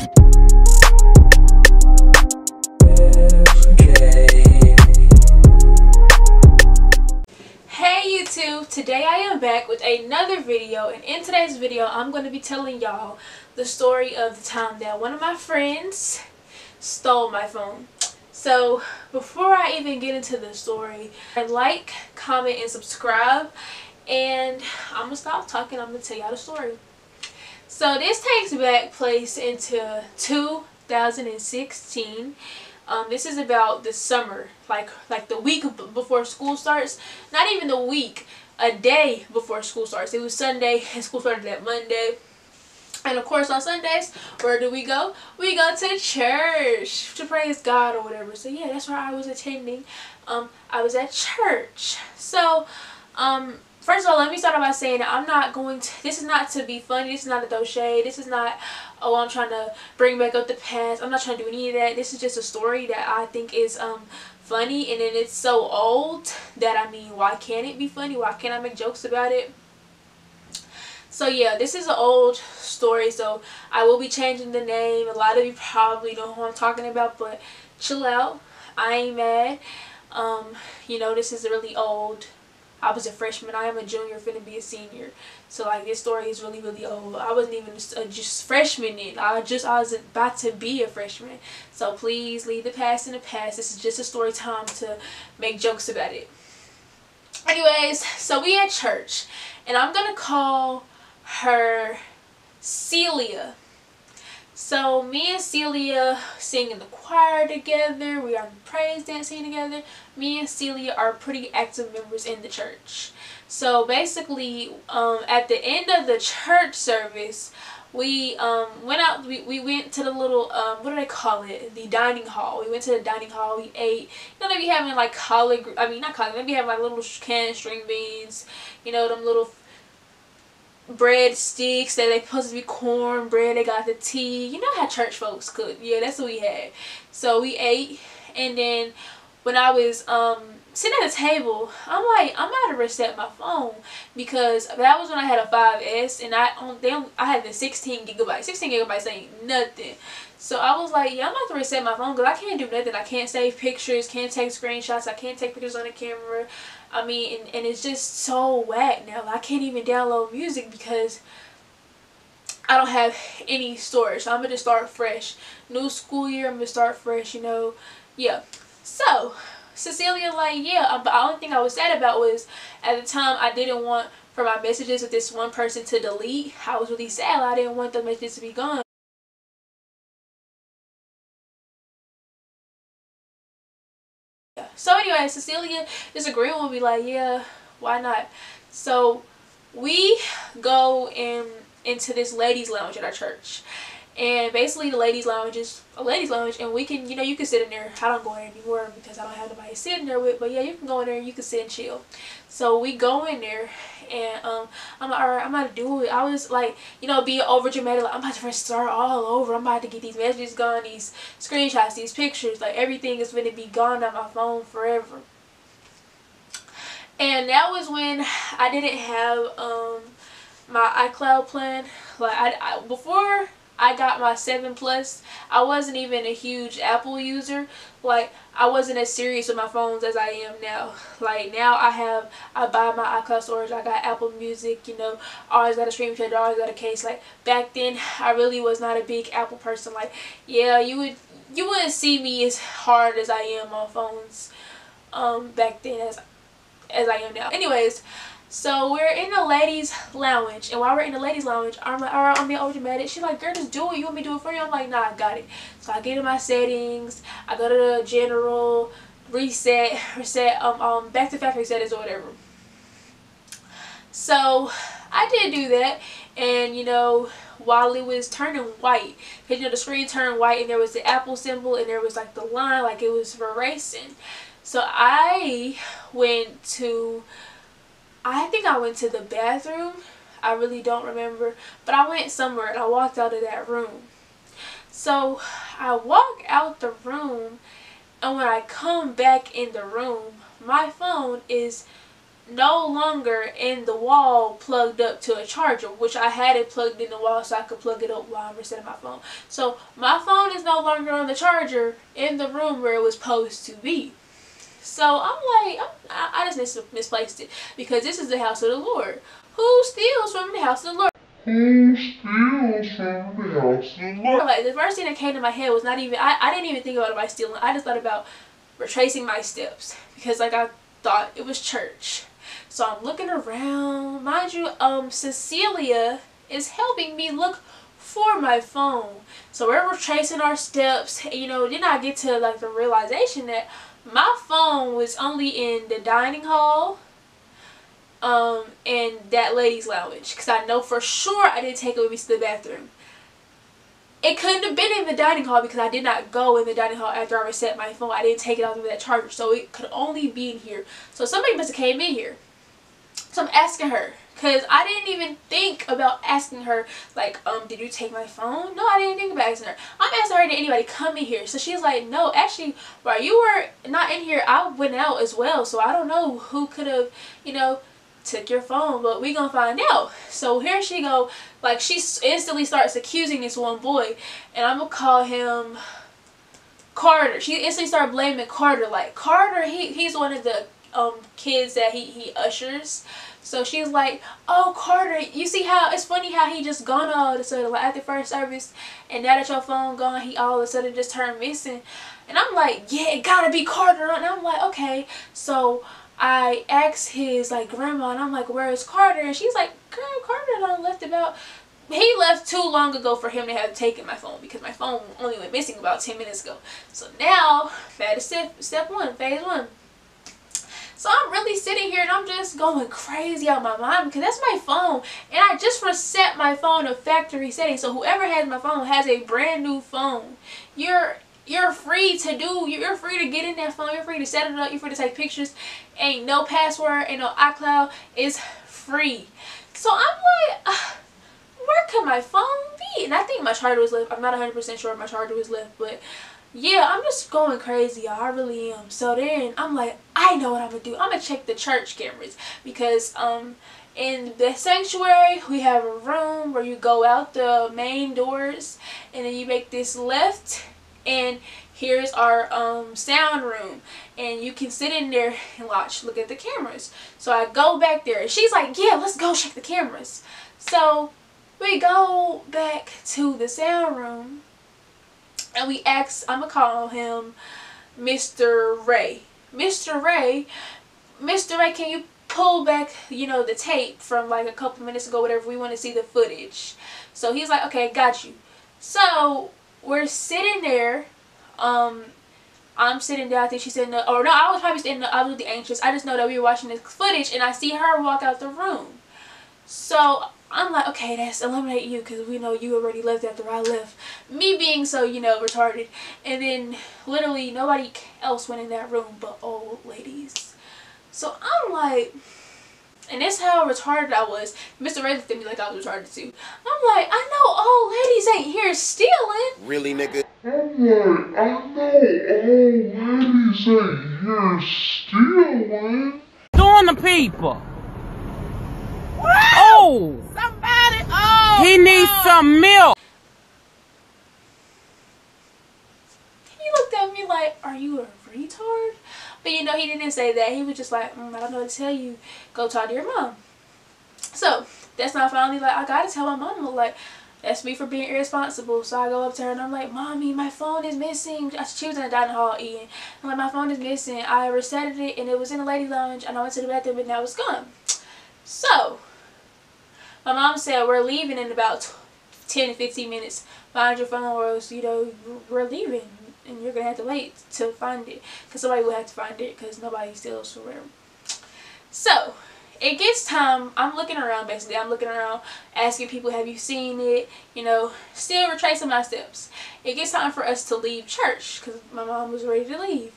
Hey YouTube, today I am back with another video, and in today's video I'm going to be telling y'all the story of the time that one of my friends stole my phone. So before I even get into the story, like, comment, and subscribe, and I'm going to stop talking. I'm going to tell y'all the story. So this takes back place into 2016. This is about the summer, like the week before school starts. Not even the week, a day before school starts. It was Sunday and school started that Monday. And of course on Sundays, where do we go? We go to church to praise God or whatever. So yeah, that's where I was attending. I was at church. So first of all, let me start off by saying that I'm not going to, this is not to be funny, this is not to throw shade, this is not, oh, I'm trying to bring back up the past. I'm not trying to do any of that. This is just a story that I think is funny, and then it's so old that, I mean, why can't it be funny? Why can't I make jokes about it? So yeah, this is an old story, so I will be changing the name. A lot of you probably know who I'm talking about, but chill out. I ain't mad. You know, this is really old. I was a freshman. I am a junior, finna be a senior. So like, this story is really, really old. I wasn't even just freshman then. I was about to be a freshman. So please leave the past in the past. This is just a story time to make jokes about it. Anyways, so we at church, and I'm gonna call her Celia. So me and Celia sing in the choir together. We are praise dancing together. Me and Celia are pretty active members in the church. So basically, at the end of the church service, we went out. We went to the little what do they call it? The dining hall. We went to the dining hall. We ate. You know, they be having like collard. I mean, not collard. They be having like little canned string beans. You know, them little bread sticks that they supposed to be cornbread. They got the tea. You know how church folks cook. Yeah, that's what we had. So we ate, and then when I was sitting at the table, I'm like, I'm about to reset my phone, because that was when I had a 5S, and I had the 16 gigabytes. 16 gigabytes ain't nothing. So I was like, yeah, I'm about to reset my phone, because I can't do nothing. I can't save pictures, can't take screenshots, I can't take pictures on the camera. I mean, and it's just so whack now. I can't even download music because I don't have any storage. So I'm going to start fresh. New school year, I'm going to start fresh, you know. Yeah. So Cecilia, like, yeah, but the only thing I was sad about was, at the time, I didn't want for my messages with this one person to delete. I was really sad. I didn't want the messages to be gone. So anyway, Cecilia is agreeing with me, like, yeah, why not? So we go into this ladies lounge at our church, and basically the ladies lounge is a ladies lounge, and we can, you know, you can sit in there. I don't go in there anymore because I don't have nobody sitting there with, but yeah, you can go in there and you can sit and chill. So we go in there, and I'm like, alright, I'm about to do it. I was like, you know, being over dramatic, like, I'm about to first start all over. I'm about to get these messages gone, these screenshots, these pictures, like everything is going to be gone on my phone forever. And that was when I didn't have my iCloud plan. Like, before I got my 7 Plus, I wasn't even a huge Apple user. Like, I wasn't as serious with my phones as I am now. Like, now I buy my iCloud storage. I got Apple Music, you know, always got a stream trader, always got a case. Like, back then, I really was not a big Apple person. Like, yeah, you wouldn't see me as hard as I am on phones back then as I am now. Anyways, so we're in the ladies lounge, and while we're in the ladies lounge, I'm like, alright, I'm being over dramatic. She's like, girl, just do it. You want me to do it for you? I'm like, nah, I got it. So I get in my settings, I go to the general, reset, back to factory settings or whatever. So I did do that, and you know, while it was turning white, because you know the screen turned white, and there was the Apple symbol, and there was like the line, like it was erasing. So I think I went to the bathroom. I really don't remember, but I went somewhere and I walked out of that room. So I walk out the room, and when I come back in the room, my phone is no longer in the wall plugged up to a charger, which I had it plugged in the wall so I could plug it up while I'm resetting my phone. So my phone is no longer on the charger in the room where it was supposed to be. So I'm like, I just misplaced it, because this is the house of the Lord. Who steals from the house of the Lord? Who steals from the house of the Lord? Like, the first thing that came to my head was not even, I didn't even think about it by stealing. I just thought about retracing my steps, because like I thought it was church. So I'm looking around. Mind you, Cecilia is helping me look for my phone. So we're retracing our steps. You know, then I get to like the realization that my phone was only in the dining hall and that ladies' lounge, because I know for sure I didn't take it with me to the bathroom. It couldn't have been in the dining hall, because I did not go in the dining hall after I reset my phone. I didn't take it out of that charger, so it could only be in here. So somebody must have came in here. So I'm asking her, because I didn't even think about asking her, like, did you take my phone? No, I didn't think about asking her. I'm asking her, did anybody come in here? So she's like, no, actually, while you were not in here, I went out as well. So I don't know who could have, you know, took your phone, but we gonna find out. So here she go, like, she instantly starts accusing this one boy, and I'm gonna call him Carter. She instantly started blaming Carter, like, Carter, he's one of the kids that he ushers. So she's like, oh, Carter, you see how it's funny how he just gone all of a sudden, like, at the first service, and now that your phone gone, he all of a sudden just turned missing. And I'm like, yeah, it gotta be Carter. And I'm like, okay. So I asked his like grandma, and I'm like, where is Carter? And she's like, girl, Carter done left about, he left too long ago for him to have taken my phone, because my phone only went missing about 10 minutes ago. So now that is step one, phase one. So I'm really sitting here and I'm just going crazy out of my mind, because that's my phone, and I just reset my phone to factory settings. So whoever has my phone has a brand new phone. You're free to do, you're free to get in that phone, you're free to set it up, you're free to take pictures. Ain't no password, ain't no iCloud, it's free. So I'm like, where could my phone be? And I think my charger was left. I'm not 100% sure if my charger was left, but yeah, I'm just going crazy, y'all. I really am. So then I'm like, I know what I'm gonna do. I'm gonna check the church cameras, because in the sanctuary we have a room where you go out the main doors, and then you make this left, and here's our sound room, and you can sit in there and look at the cameras. So I go back there, and she's like, yeah, let's go check the cameras. So we go back to the sound room, and we ask, I'm gonna call him Mr. Ray. Mr. Ray, can you pull back, you know, the tape from like a couple minutes ago, whatever, we want to see the footage. So he's like, okay, got you. So we're sitting there, I'm sitting there, I think she's sitting there, or no, I was probably sitting there, I was the anxious. I just know that we were watching this footage, and I see her walk out the room. So I'm like, okay, that's eliminate you, because we know you already left after I left. Me being so, you know, retarded. And then literally nobody else went in that room but old ladies. So I'm like, and that's how retarded I was. Mr. Ray looked at me like I was retarded too. I'm like, I know old ladies ain't here stealing. Really, nigga? I'm like, I know old ladies ain't here stealing. Doing the people. Oh! Somebody, oh! He needs some milk. He looked at me like, are you a retard? But you know, he didn't say that. He was just like, I don't know what to tell you. Go talk to your mom. So that's not finally like, I gotta tell my mom, like, that's me for being irresponsible. So I go up to her and I'm like, Mommy, my phone is missing. She was in the dining hall eating. I'm like, my phone is missing. I resetted it and it was in the lady lounge, and I went to the bathroom and now it's gone. So my mom said, we're leaving in about 10 to 15 minutes. Find your phone, or else, you know, we're leaving and you're gonna have to wait to find it, because somebody will have to find it, because nobody steals from wherever. So it gets time. I'm looking around, basically. I'm looking around, asking people, have you seen it? You know, still retracing my steps. It gets time for us to leave church, because my mom was ready to leave.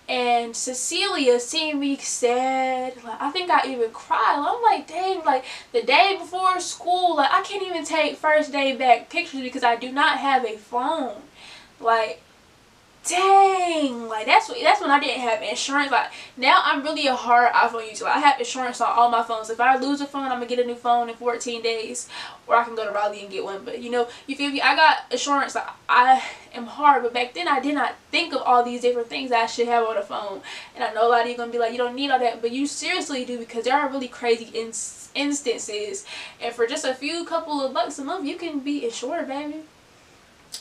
And Cecilia seeing me sad, like, I think I even cried. I'm like, dang, like, the day before school, like, I can't even take first day back pictures because I do not have a phone. Like, dang, like that's when I didn't have insurance. Like now I'm really a hard iPhone user. Like, I have insurance on all my phones. If I lose a phone, I'm gonna get a new phone in 14 days, or I can go to Raleigh and get one. But you know, you feel me? I got insurance. Like, I am hard, but back then I did not think of all these different things that I should have on a phone. And I know a lot of you gonna be like, you don't need all that, but you seriously do, because there are really crazy instances, and for just a few couple of bucks a month, you can be insured, baby.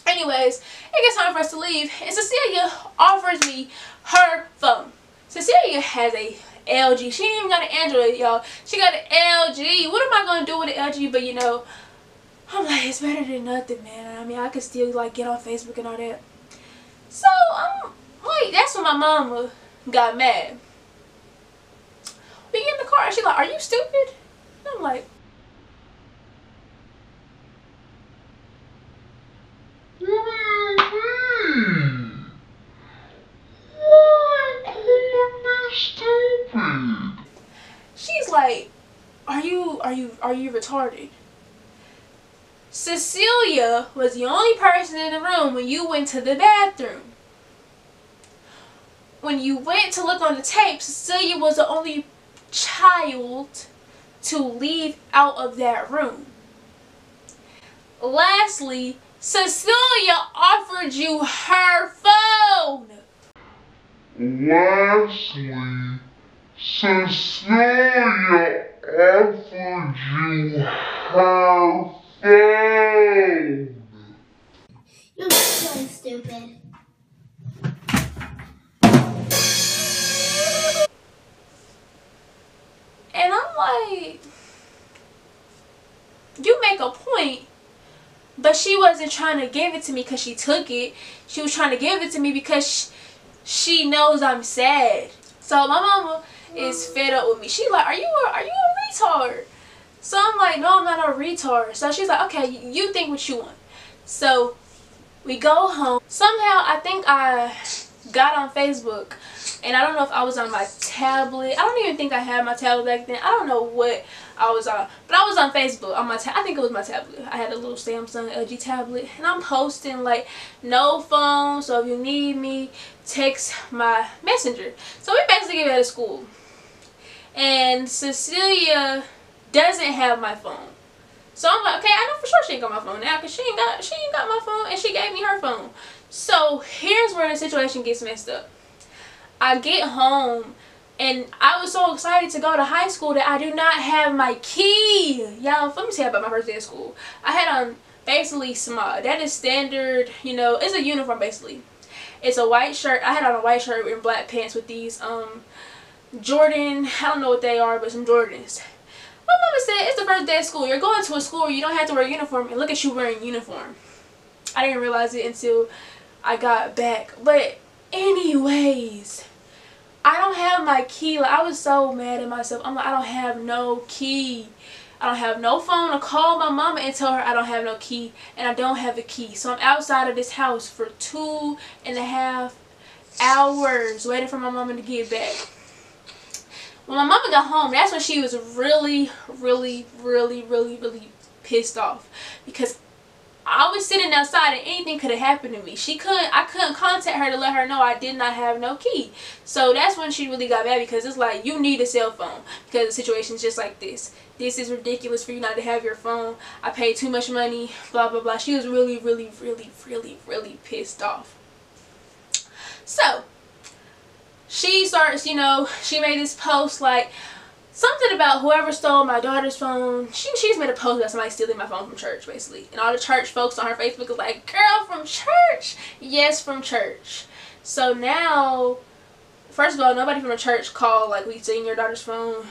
Anyways, it gets time for us to leave, and Cecilia offers me her phone. Cecilia has a LG. She ain't even got an Android, y'all. She got an LG. What am I gonna do with an LG? But you know, I'm like, it's better than nothing, man. I mean, I could still like get on Facebook and all that. So I'm like, that's when my mama got mad. We get in the car and she's like, "Are you stupid?" And I'm like, What do you mean? Why calling me stupid? she's like, are you retarded? Cecilia was the only person in the room when you went to the bathroom. When you went to look on the tape, Cecilia was the only child to leave out of that room. Lastly, Cecilia offered you her phone. Lastly, Cecilia offered you her phone. You're so stupid. And I'm like, you make a point, but she wasn't trying to give it to me because she took it. She was trying to give it to me because she knows I'm sad. So my mama is fed up with me. She's like, are you a retard? So I'm like, no, I'm not a retard. So she's like, okay, you think what you want. So we go home. Somehow I think I got on Facebook, and I don't know if I was on my tablet. I don't even think I had my tablet back then. I don't know what I was on, but I was on Facebook on my I think it was my tablet. I had a little Samsung LG tablet, and I'm posting like, no phone, so if you need me, text my messenger. So we basically get out of school, and Cecilia doesn't have my phone. So I'm like, okay, I know for sure she ain't got my phone now, because she ain't got my phone, and she gave me her phone. So here's where the situation gets messed up. I get home, and I was so excited to go to high school that I do not have my key. Y'all, let me tell you about my first day of school. I had on basically small. That is standard, you know, it's a uniform basically. It's a white shirt. I had on a white shirt and black pants with these Jordan, I don't know what they are, but some Jordans. My mama said, it's the first day of school. You're going to a school where you don't have to wear a uniform, and look at you wearing a uniform. I didn't realize it until I got back. But anyways, I don't have my key. Like, I was so mad at myself. I'm like, I don't have no key. I don't have no phone to call my mama and tell her I don't have no key, and I don't have the key. So I'm outside of this house for 2.5 hours waiting for my mama to get back. When my mama got home, that's when she was really pissed off, because I was sitting outside and anything could have happened to me. I couldn't contact her to let her know I did not have no key. So that's when she really got mad, because it's like, you need a cell phone because the situation's just like this. This is ridiculous for you not to have your phone. I paid too much money, blah blah blah. She was really pissed off. So she starts, you know, she made this post like something about whoever stole my daughter's phone. She's made a post about somebody stealing my phone from church, basically. And all the church folks on her Facebook is like, girl, from church? Yes, from church. So now, first of all, nobody from the church called like, we seen your daughter's phone.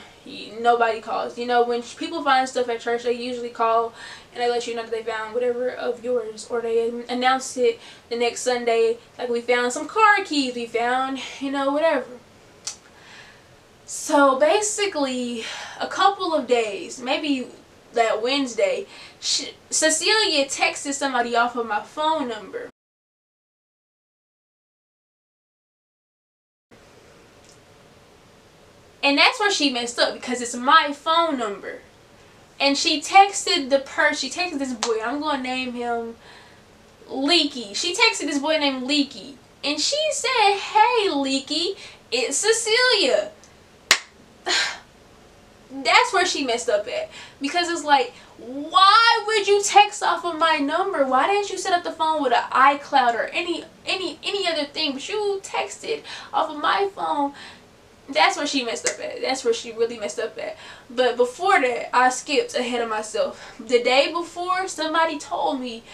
Nobody calls. You know, when people find stuff at church, they usually call and they let you know that they found whatever of yours, or they announce it the next Sunday, like, we found some car keys, we found, you know, whatever. So basically, a couple of days, maybe that Wednesday, Cecilia texted somebody off of my phone number. And that's where she messed up, because it's my phone number. And she texted she texted this boy, I'm going to name him Leaky. She texted this boy named Leaky. and she said, "Hey, Leaky, it's Cecilia." That's where she messed up at, because it's like, why would you text off of my number? Why didn't you set up the phone with an iCloud or any other thing? But you texted off of my phone. That's where she messed up at. That's where she really messed up at. But before that, I skipped ahead of myself. The day before, somebody told me,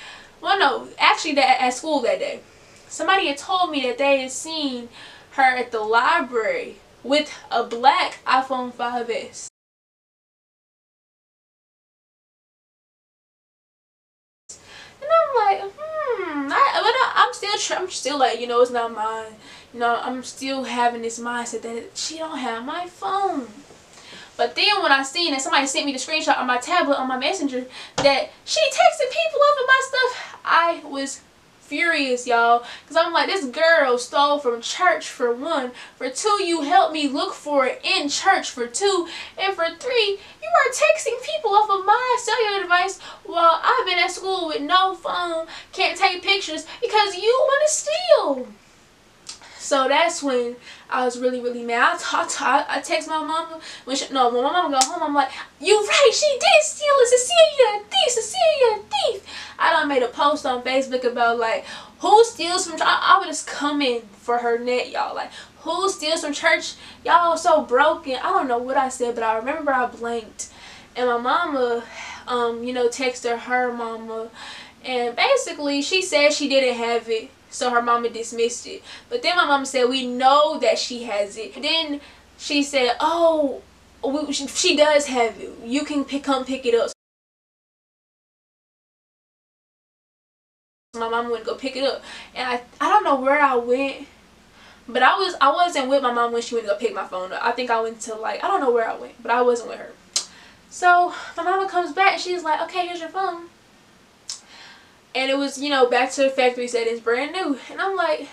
well, no, actually that at school that day, somebody had told me that they had seen her at the library with a black iPhone 5S. And I'm like, I'm still like, you know, it's not mine. You know, I'm still having this mindset that she don't have my phone. But then when I seen that somebody sent me the screenshot on my tablet, on my messenger, that she texted people over my stuff, I was furious, y'all. Because I'm like, this girl stole from church, for one. For two, you helped me look for it in church, for two. And for three, you are texting people off of my cellular device while I've been at school with no phone, can't take pictures, because you want to steal. So that's when I was really, really mad. I text my mama when my mama got home. I'm like, "You right? She did steal it. Cecilia, a thief. Cecilia, a thief." I done made a post on Facebook about like, who steals from church. I would just come in for her net, y'all. Like, who steals from church? Y'all so broken. I don't know what I said, but I remember I blanked. And my mama, you know, texted her mama, and basically she said she didn't have it. So her mama dismissed it. But then my mama said, "We know that she has it." Then she said, "Oh, she does have it. You can come pick it up." So my mama went to go pick it up. And I don't know where I went. But I wasn't with my mom when she went to go pick my phone up. I think I went to, like, I don't know where I went. But I wasn't with her. So my mama comes back and she's like, "Okay, here's your phone." And it was, you know, back to the factory settings, brand new. And I'm like,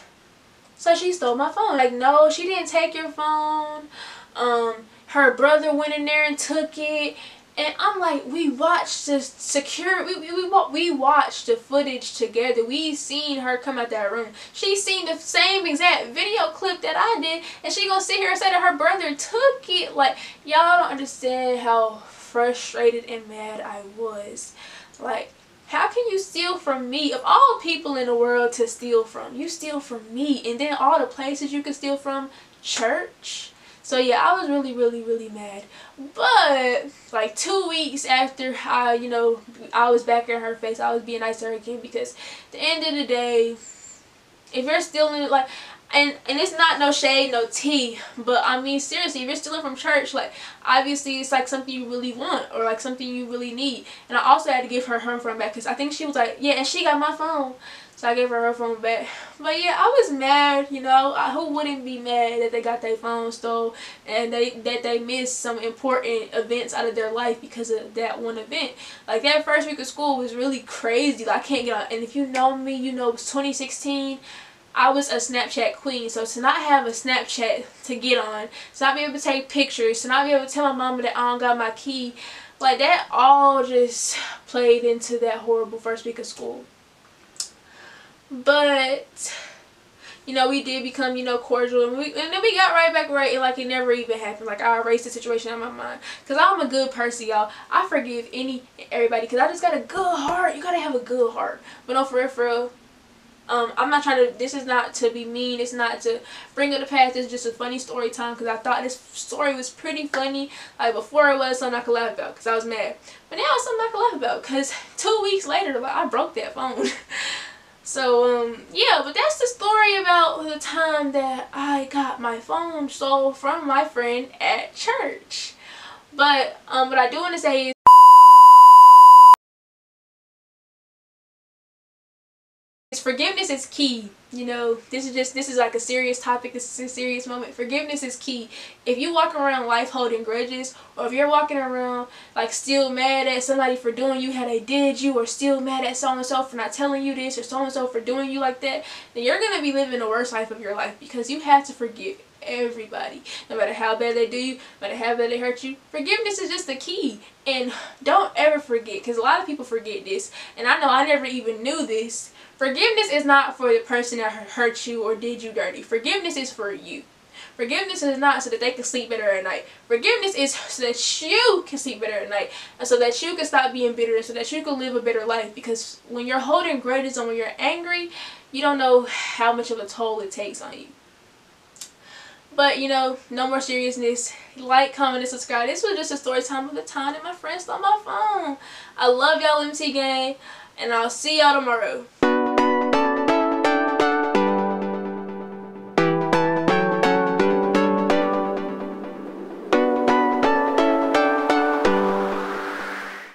so she stole my phone. Like, no, she didn't take your phone. Her brother went in there and took it. And I'm like, we watched the we watched the footage together. We seen her come out that room. She seen the same exact video clip that I did. And she gonna sit here and say that her brother took it. Like, y'all don't understand how frustrated and mad I was. Like, how can you steal from me? Of all people in the world to steal from, you steal from me. And then all the places you can steal from, church. So yeah, I was really, really, really mad. But like 2 weeks after I was back in her face, I was being nice to her again, because at the end of the day, if you're stealing, like, and it's not no shade, no tea, but I mean, seriously, if you're stealing from church, like, obviously it's like something you really want, or like something you really need. And I also had to give her phone back, because I think she was like, yeah, and she got my phone, so I gave her phone back. But yeah, I was mad, you know. Who wouldn't be mad that they got their phone stolen, and that they missed some important events out of their life because of that one event. Like, that first week of school was really crazy. Like, I can't get on. And if you know me, you know it was 2016. I was a Snapchat queen, so to not have a Snapchat to get on, to not be able to take pictures, to not be able to tell my mama that I don't got my key, like, that all just played into that horrible first week of school. But, you know, we did become, you know, cordial, and then we got right back right, and like it never even happened. Like, I erased the situation out of my mind, because I'm a good person, y'all. I forgive everybody, because I just got a good heart. You gotta have a good heart. But no, for real, I'm not trying to, this is not to be mean, it's not to bring up the past, it's just a funny story time, because I thought this story was pretty funny. Like, before it was something I could laugh about, because I was mad, but now it's something I could laugh about, because 2 weeks later, like, I broke that phone. So yeah, but that's the story about the time that I got my phone stolen from my friend at church. But what I do want to say is forgiveness is key. You know, this is like a serious topic. This is a serious moment. Forgiveness is key. If you walk around life holding grudges, or if you're walking around like still mad at somebody for doing you how they did you, or still mad at so-and-so for not telling you this, or so-and-so for doing you like that, then you're going to be living the worst life of your life, because you have to forgive everybody, no matter how bad they do you, no matter how bad they hurt you. Forgiveness is just the key. And don't ever forget, because a lot of people forget this, and I know I never even knew this. Forgiveness is not for the person that hurt you or did you dirty. Forgiveness is for you. Forgiveness is not so that they can sleep better at night. Forgiveness is so that you can sleep better at night. And so that you can stop being bitter and so that you can live a better life. Because when you're holding grudges and when you're angry, you don't know how much of a toll it takes on you. But, you know, no more seriousness. Like, comment, and subscribe. This was just a story time of the time that my friend stole my phone. I love y'all, MT gang. And I'll see y'all tomorrow.